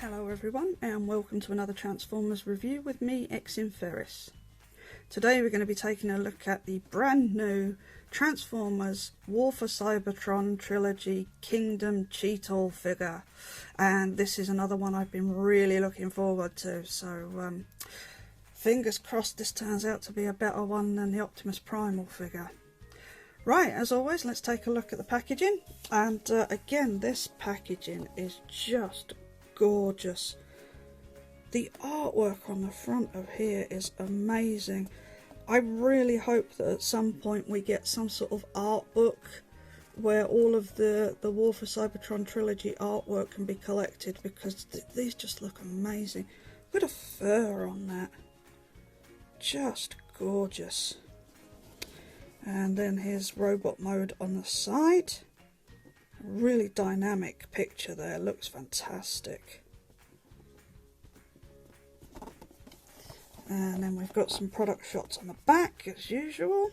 Hello everyone and welcome to another Transformers review with me, Ferris. Today we're going to be taking a look at the brand new Transformers War for Cybertron Trilogy Kingdom Cheetor figure, and this is another one I've been really looking forward to, so fingers crossed this turns out to be a better one than the Optimus Primal figure. Right, as always, let's take a look at the packaging, and again, this packaging is just gorgeous. The artwork on the front of here is amazing. I really hope that at some point we get some sort of art book where all of the War for Cybertron trilogy artwork can be collected, because these just look amazing. Look at the fur on that, just gorgeous. And then here's robot mode on the side. Really dynamic picture there, looks fantastic. And then we've got some product shots on the back as usual.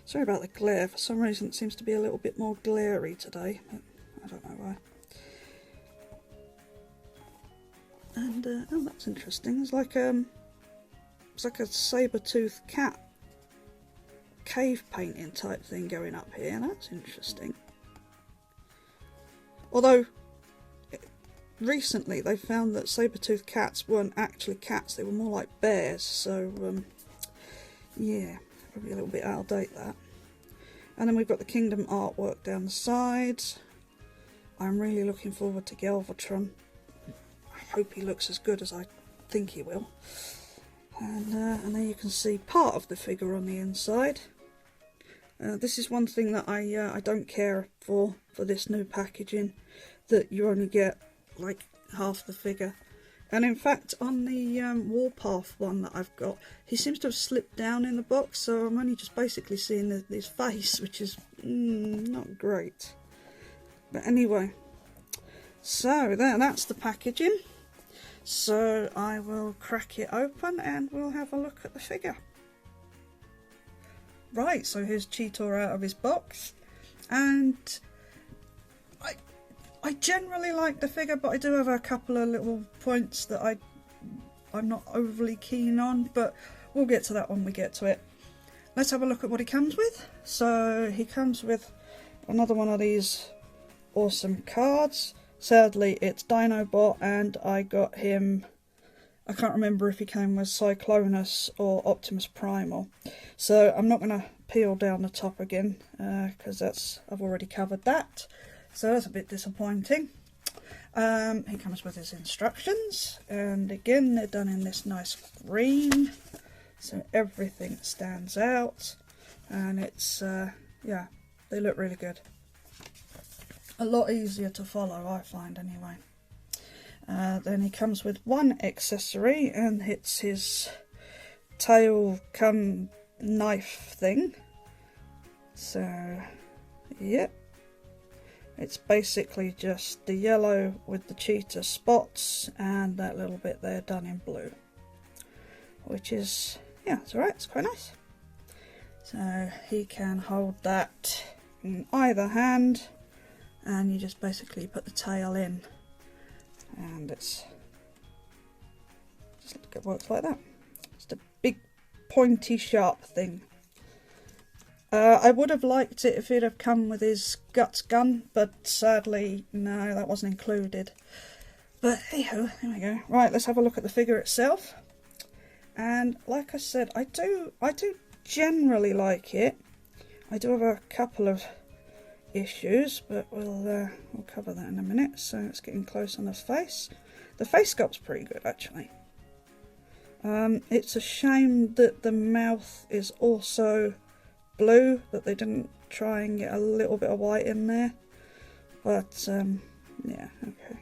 Sorry about the glare, for some reason it seems to be a little bit more glary today, but I don't know why. And oh, that's interesting. It's like a saber-toothed cat cave painting type thing going up here. That's interesting. Although, recently they found that saber-toothed cats weren't actually cats, they were more like bears, so yeah, probably a little bit out of date that. And then we've got the Kingdom artwork down the side. I'm really looking forward to Galvatron. I hope he looks as good as I think he will. And then you can see part of the figure on the inside. This is one thing that I don't care for this new packaging, that you only get like half the figure. And in fact, on the Warpath one that I've got, he seems to have slipped down in the box, so I'm only just basically seeing his face, which is not great. But anyway, so that's the packaging. So I will crack it open and we'll have a look at the figure. Right, so here's Cheetor out of his box, and I generally like the figure, but I do have a couple of little points that I'm not overly keen on, but we'll get to that when we get to it. Let's have a look at what he comes with. So he comes with another one of these awesome cards. Sadly it's Dinobot, and I got him, I can't remember if he came with Cyclonus or Optimus Primal, so I'm not going to peel down the top again, because I've already covered that, so that's a bit disappointing. He comes with his instructions, and again they're done in this nice green, so everything stands out, and it's yeah, they look really good. A lot easier to follow, I find, anyway. Then he comes with one accessory, and it's his tail cum knife thing. So, yep. It's basically just the yellow with the cheetah spots and that little bit there done in blue. Which is, yeah, it's alright, it's quite nice. So he can hold that in either hand, and you just basically put the tail in. And it works like that. It's a big pointy sharp thing. I would have liked it if it had come with his guts gun, but sadly no, that wasn't included. But anyhow, there we go. Right, let's have a look at the figure itself. And like I said, I do generally like it. I do have a couple of issues, but we'll cover that in a minute. So it's getting close on his face. The face sculpt's pretty good, actually. It's a shame that the mouth is also blue, that they didn't try and get a little bit of white in there, but yeah, okay.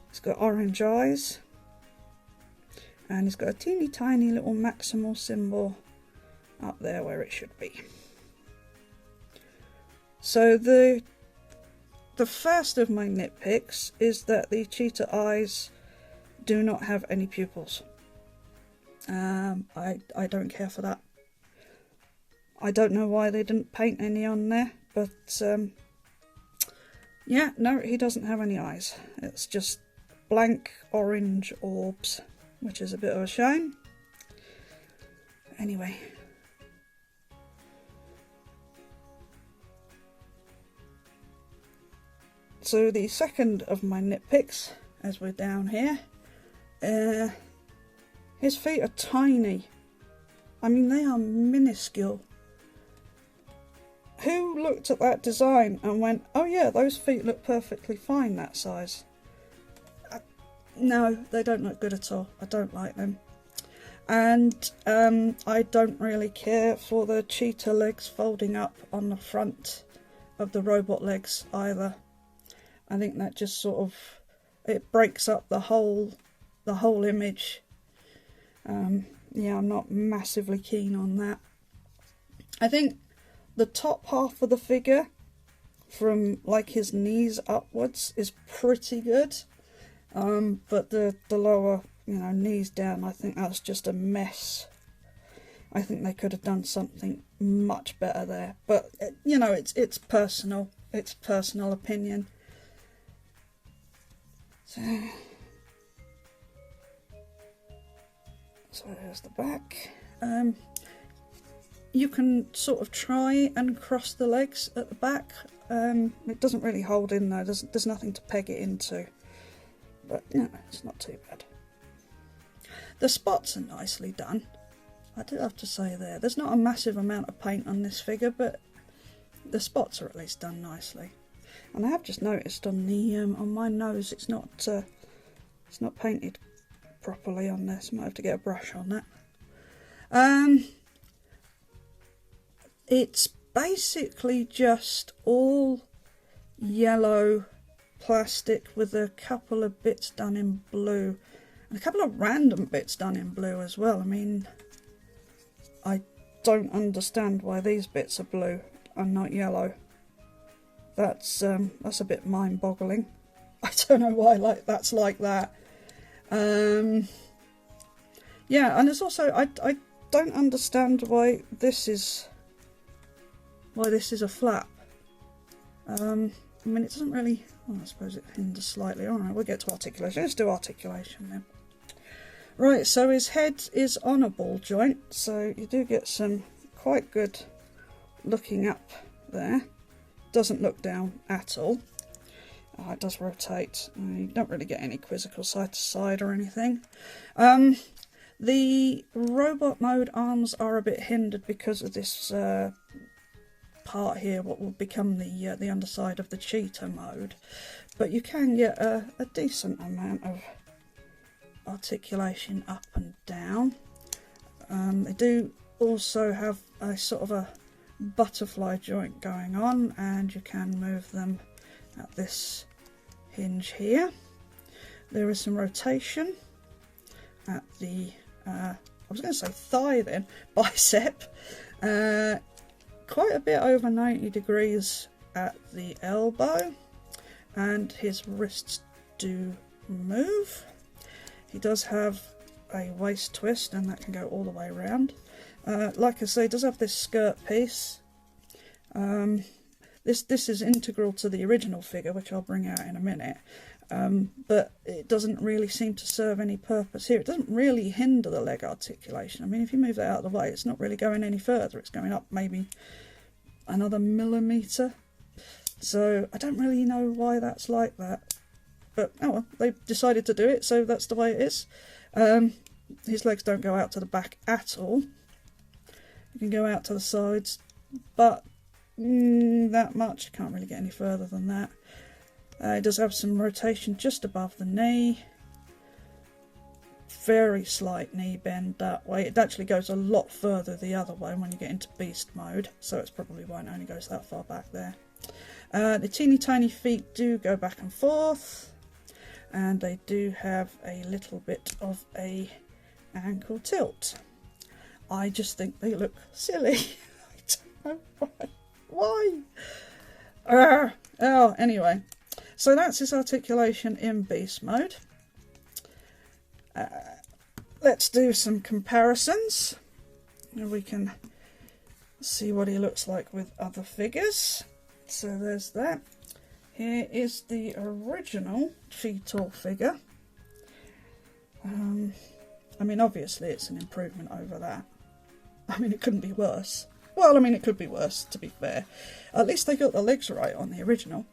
He's got orange eyes, and he's got a teeny tiny little Maximal symbol up there where it should be. So the first of my nitpicks is that the cheetah eyes do not have any pupils. I don't care for that. I don't know why they didn't paint any on there, but yeah, no, he doesn't have any eyes. It's just blank orange orbs, which is a bit of a shame. Anyway. So the second of my nitpicks, as we're down here, his feet are tiny. I mean, they are minuscule. Who looked at that design and went, oh yeah, those feet look perfectly fine that size? No, they don't look good at all. I don't like them. And I don't really care for the cheetah legs folding up on the front of the robot legs either. I think that just sort of, it breaks up the whole image. Yeah, I'm not massively keen on that. I think the top half of the figure, from like his knees upwards, is pretty good. But the lower, knees down, I think that's just a mess. I think they could have done something much better there. But it's personal. It's personal opinion. So there's the back. You can sort of try and cross the legs at the back. It doesn't really hold in though. There's nothing to peg it into. But no, it's not too bad. The spots are nicely done. I do have to say there's not a massive amount of paint on this figure, but the spots are at least done nicely. And I have just noticed on the on my nose, it's not painted properly on this. I might have to get a brush on that. It's basically just all yellow plastic with a couple of bits done in blue, and a couple of random bits done in blue as well. I mean, I don't understand why these bits are blue and not yellow. That's a bit mind-boggling. I don't know why that's like that. Yeah, and there's also I don't understand why this is a flap. I mean, it doesn't really. Well, I suppose it hinders slightly. All right, we'll get to articulation. Let's do articulation then. Right, so his head is on a ball joint, so you do get some quite good looking up there. Doesn't look down at all. It does rotate. You don't really get any quizzical side to side or anything. The robot mode arms are a bit hindered because of this part here, what will become the underside of the cheetah mode. But you can get a decent amount of articulation up and down. They do also have a sort of a butterfly joint going on, and you can move them at this hinge here. There is some rotation at the I was going to say thigh then, bicep, quite a bit over 90 degrees at the elbow, and his wrists do move. He does have a waist twist, and that can go all the way around. Like I say, it does have this skirt piece. This is integral to the original figure, which I'll bring out in a minute. But it doesn't really seem to serve any purpose here. It doesn't really hinder the leg articulation. I mean, if you move that out of the way, it's not really going any further. It's going up maybe another millimetre. So I don't really know why that's like that. But oh well, they've decided to do it, so that's the way it is. His legs don't go out to the back at all. You can go out to the sides, but that much. Can't really get any further than that. It does have some rotation just above the knee. Very slight knee bend that way. It actually goes a lot further the other way when you get into beast mode, so it's probably why it only goes that far back there. The teeny tiny feet do go back and forth, and they do have a little bit of a ankle tilt. I just think they look silly. I don't know why. Oh, anyway. So that's his articulation in beast mode. Let's do some comparisons. And we can see what he looks like with other figures. So there's that. Here is the original Cheetor figure. I mean, obviously it's an improvement over that. I mean, it couldn't be worse. Well, I mean, it could be worse, to be fair. At least they got the legs right on the original.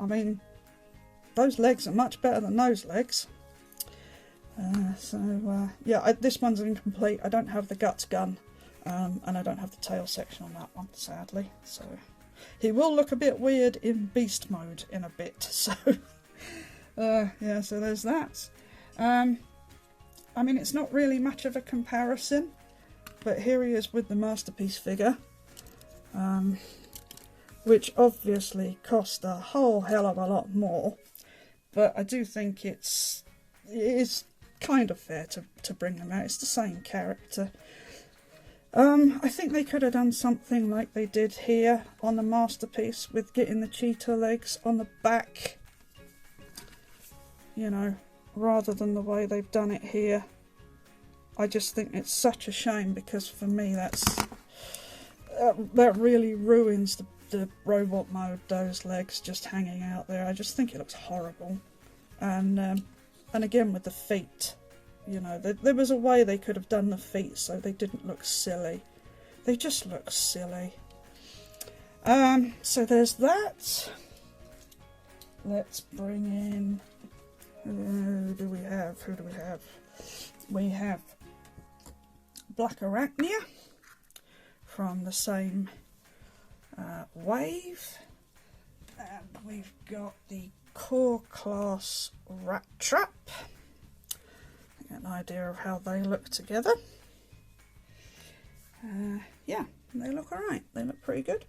I mean, those legs are much better than those legs. Yeah, this one's incomplete. I don't have the guts gun, and I don't have the tail section on that one, sadly. So he will look a bit weird in beast mode in a bit. So yeah, so there's that. I mean, it's not really much of a comparison, but here he is with the Masterpiece figure, which obviously cost a whole hell of a lot more, but I do think it is kind of fair to bring them out. It's the same character. I think they could have done something like they did here on the Masterpiece with getting the cheetah legs on the back, you know, rather than the way they've done it here. I just think it's such a shame, because for me that really ruins the robot mode, those legs just hanging out there. I just think it looks horrible. And again with the feet, you know, there was a way they could have done the feet so they didn't look silly. They just look silly. So there's that. Let's bring in... Who do we have? We have Black Arachnia from the same wave. And we've got the Core Class Rat Trap. Get an idea of how they look together. Yeah, they look alright. They look pretty good.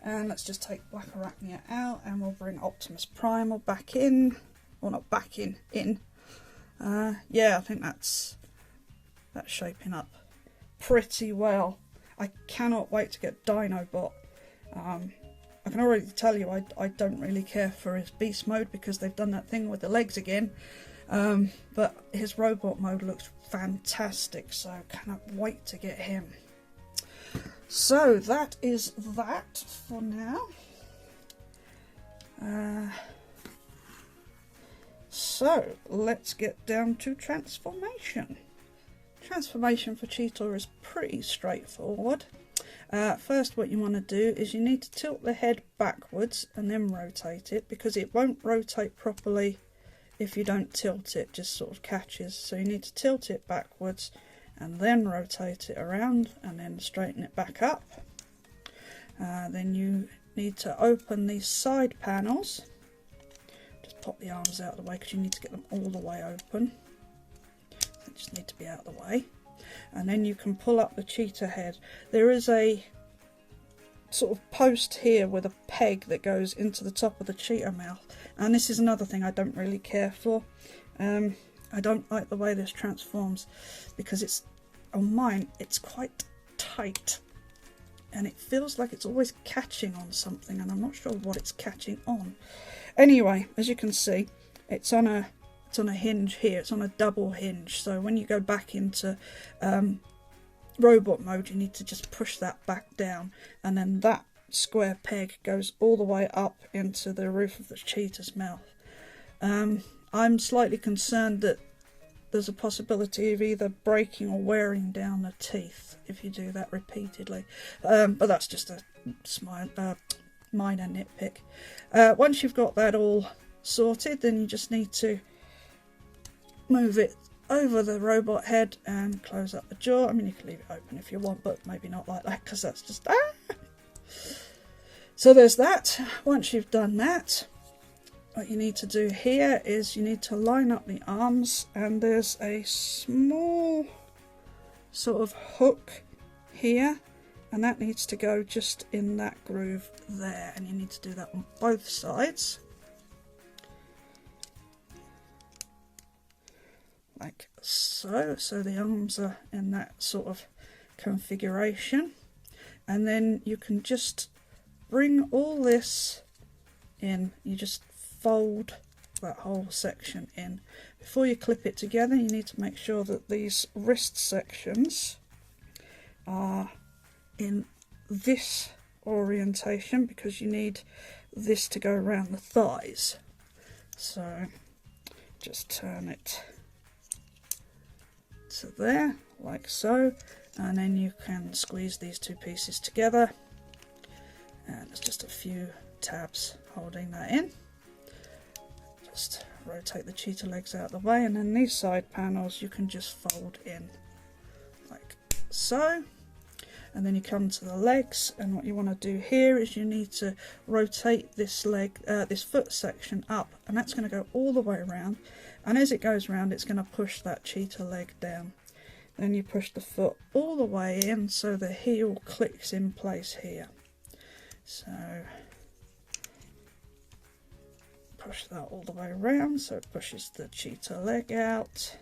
And let's just take Black Arachnia out, and we'll bring Optimus Primal back in. Well, not back in. Yeah, I think that's shaping up pretty well. I cannot wait to get Dinobot. I can already tell you I don't really care for his beast mode, because they've done that thing with the legs again. But his robot mode looks fantastic, so I cannot wait to get him. So that is that for now. So let's get down to transformation. Transformation for Cheetor is pretty straightforward. First, what you want to do is you need to tilt the head backwards and then rotate it, because it won't rotate properly if you don't tilt it, just sort of catches. So you need to tilt it backwards and then rotate it around and then straighten it back up. Then you need to open these side panels. Just pop the arms out of the way, because you need to get them all the way open. They just need to be out of the way. And then you can pull up the cheetah head. There is a sort of post here with a peg that goes into the top of the cheetah mouth, and this is another thing I don't really care for. I don't like the way this transforms, because it's, on mine, it's quite tight and it feels like it's always catching on something, and I'm not sure what it's catching on. Anyway, as you can see, it's on a hinge here. It's on a double hinge, so when you go back into robot mode, you need to just push that back down, and then that square peg goes all the way up into the roof of the cheetah's mouth. I'm slightly concerned that there's a possibility of either breaking or wearing down the teeth if you do that repeatedly, but that's just a minor nitpick. Once you've got that all sorted, then you just need to move it over the robot head and close up the jaw. I mean, you can leave it open if you want, but maybe not like that, because that's just... So there's that. Once you've done that, what you need to do here is you need to line up the arms, and there's a small sort of hook here, and that needs to go just in that groove there, and you need to do that on both sides. Like so. So the arms are in that sort of configuration, and then you can just bring all this in. You just fold that whole section in. Before you clip it together, you need to make sure that these wrist sections are in this orientation, because you need this to go around the thighs. So just turn it to there, like so, and then you can squeeze these two pieces together, and there's just a few tabs holding that in. Just rotate the cheetah legs out of the way, and then these side panels you can just fold in like so. And then you come to the legs, and what you want to do here is you need to rotate this leg, this foot section up, and that's going to go all the way around, and as it goes around it's going to push that cheetah leg down. Then you push the foot all the way in so the heel clicks in place here. So push that all the way around so it pushes the cheetah leg out,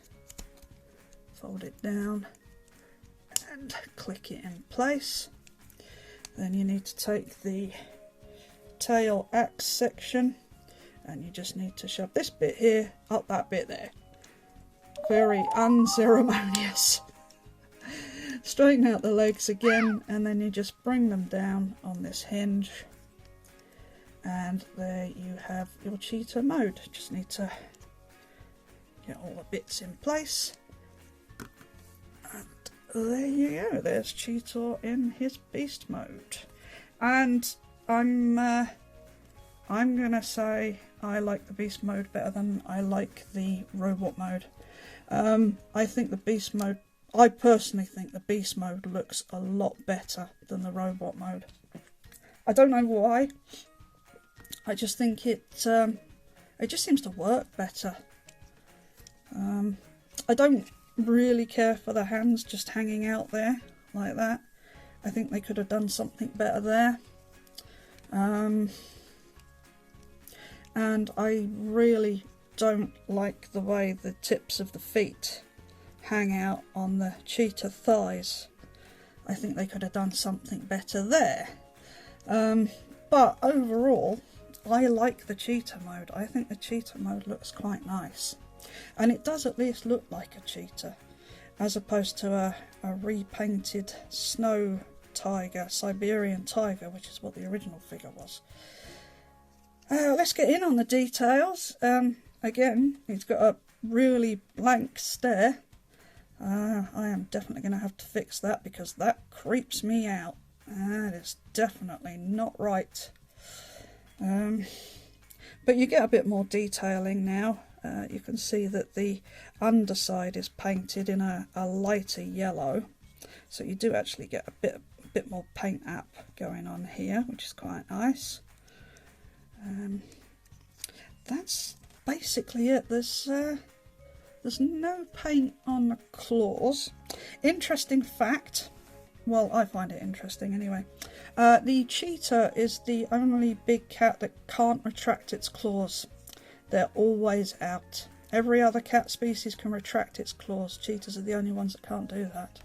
fold it down and click it in place. Then you need to take the tail axe section and you just need to shove this bit here up that bit there. Very unceremonious. Straighten out the legs again, and then you just bring them down on this hinge, and there you have your cheetah mode. Just need to get all the bits in place. There you go, there's Cheetor in his beast mode. And I'm gonna say I like the beast mode better than I like the robot mode. I think the beast mode, I personally think the beast mode looks a lot better than the robot mode. I don't know why. I just think it just seems to work better. I don't really care for the hands just hanging out there like that. I think they could have done something better there. And I really don't like the way the tips of the feet hang out on the cheetah thighs. I think they could have done something better there. But overall, I like the cheetah mode. I think the cheetah mode looks quite nice. And it does at least look like a cheetah, as opposed to a repainted snow tiger, Siberian tiger, which is what the original figure was. Let's get in on the details. Again, he's got a really blank stare. I am definitely going to have to fix that because that creeps me out. That is definitely not right. But you get a bit more detailing now. You can see that the underside is painted in a lighter yellow, so you do actually get a bit more paint app going on here, which is quite nice. That's basically it. There's no paint on the claws. Interesting fact, well, I find it interesting anyway. The cheetah is the only big cat that can't retract its claws. They're always out. Every other cat species can retract its claws. Cheetahs are the only ones that can't do that.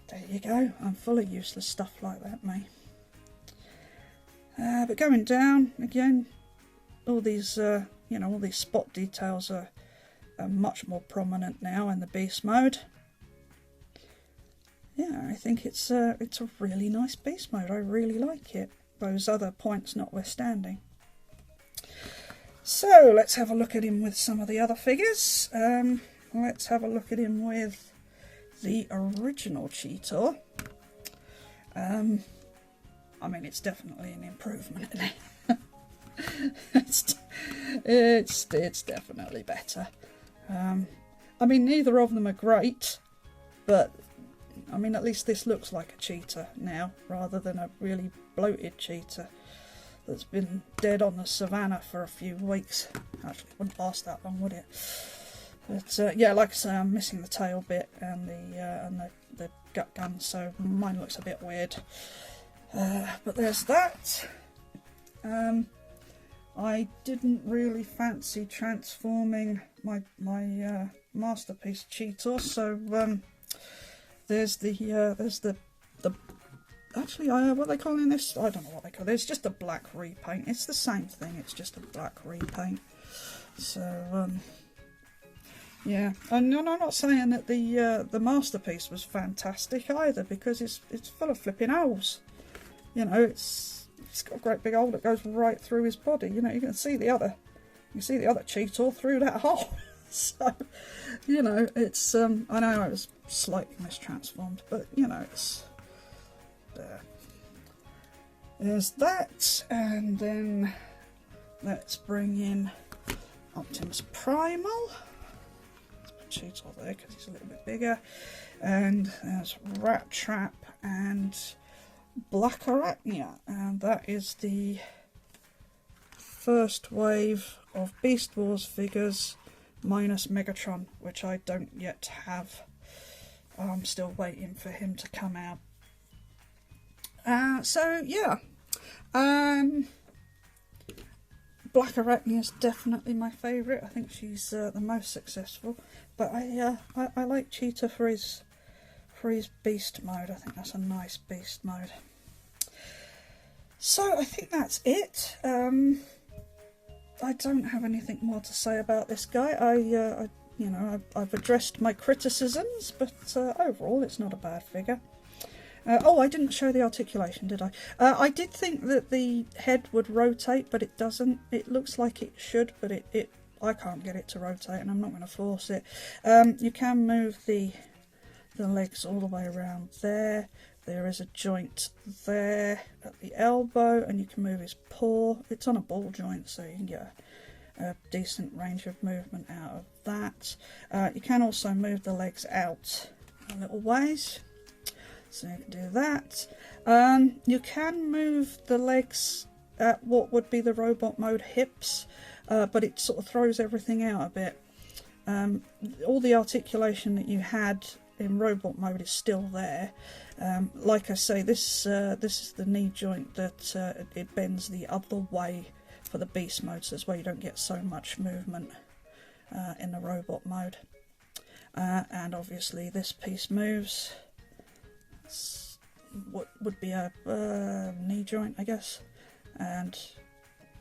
There you go. I'm full of useless stuff like that, mate. But going down again, all these, all these spot details are much more prominent now in the beast mode. Yeah, I think it's a really nice beast mode. I really like it. Those other points notwithstanding. So let's have a look at him with some of the other figures. Let's have a look at him with the original Cheetor. I mean, it's definitely an improvement. It's definitely better. I mean, neither of them are great, but I mean, at least this looks like a cheetah now, rather than a really bloated cheetah that's been dead on the savannah for a few weeks. Actually, it wouldn't last that long, would it? But yeah, like I say, I'm missing the tail bit and the gut gun, so mine looks a bit weird. But there's that. I didn't really fancy transforming my masterpiece Cheetor, so there's the actually, what are they calling this? I don't know what they call it. It's just a black repaint. It's the same thing. It's just a black repaint. So yeah, and I'm not saying that the masterpiece was fantastic either, because it's full of flipping holes. You know, it's got a great big hole that goes right through his body. You know, you can see the other Cheetor through that hole. So, you know, it's, I know it was slightly mistransformed, but, you know, it's there. There's that, and then let's bring in Optimus Primal. Let's put Cheetor there because he's a little bit bigger. And there's Rat Trap and Black Arachnia, and that is the first wave of Beast Wars figures minus Megatron, which I don't yet have. I'm still waiting for him to come out. So yeah, Black Arachnia is definitely my favourite. I think she's the most successful, but I like Cheetah for his beast mode. I think that's a nice beast mode. So I think that's it. I don't have anything more to say about this guy. I've addressed my criticisms, but overall it's not a bad figure. Oh, I didn't show the articulation, did I? I did think that the head would rotate, but it doesn't. It looks like it should, but I can't get it to rotate, and I'm not going to force it. You can move the legs all the way around there. There is a joint there at the elbow, and you can move his paw. It's on a ball joint, so you can get a decent range of movement out of that. You can also move the legs out a little ways, so you can do that. You can move the legs at what would be the robot mode hips, but it sort of throws everything out a bit. All the articulation that you had in robot mode is still there. Like I say, this is the knee joint that it bends the other way for the beast mode, so that's why you don't get so much movement in the robot mode. And obviously this piece moves. It's what would be a knee joint, I guess, and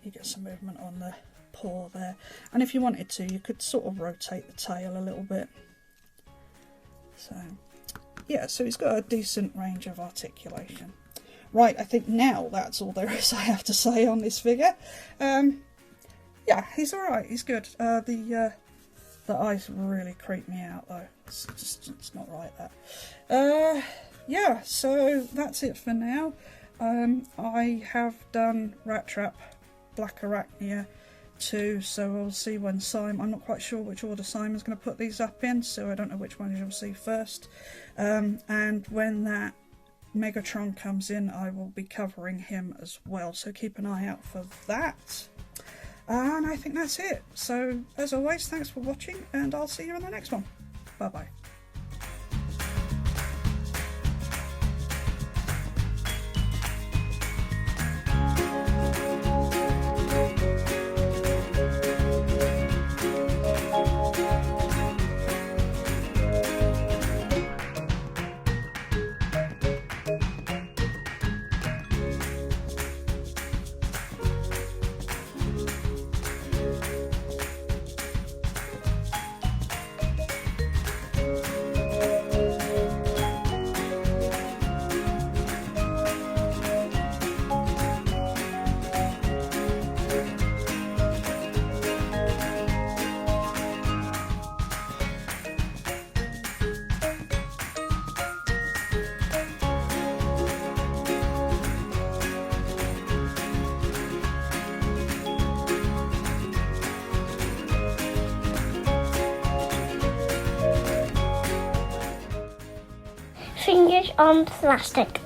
you get some movement on the paw there. And if you wanted to, you could sort of rotate the tail a little bit. So yeah, so he's got a decent range of articulation. Right, I think now that's all there is I have to say on this figure. Yeah, he's alright, he's good. The eyes really creep me out though. It's not right, that. Yeah, so that's it for now. I have done Rat Trap, Black Arachnia 2, so we'll see when I'm not quite sure which order Simon's going to put these up in, so I don't know which one you'll see first. And when that Megatron comes in, I will be covering him as well, so keep an eye out for that. And I think that's it. So as always, thanks for watching, and I'll see you in the next one. Bye bye. Fingers on plastic.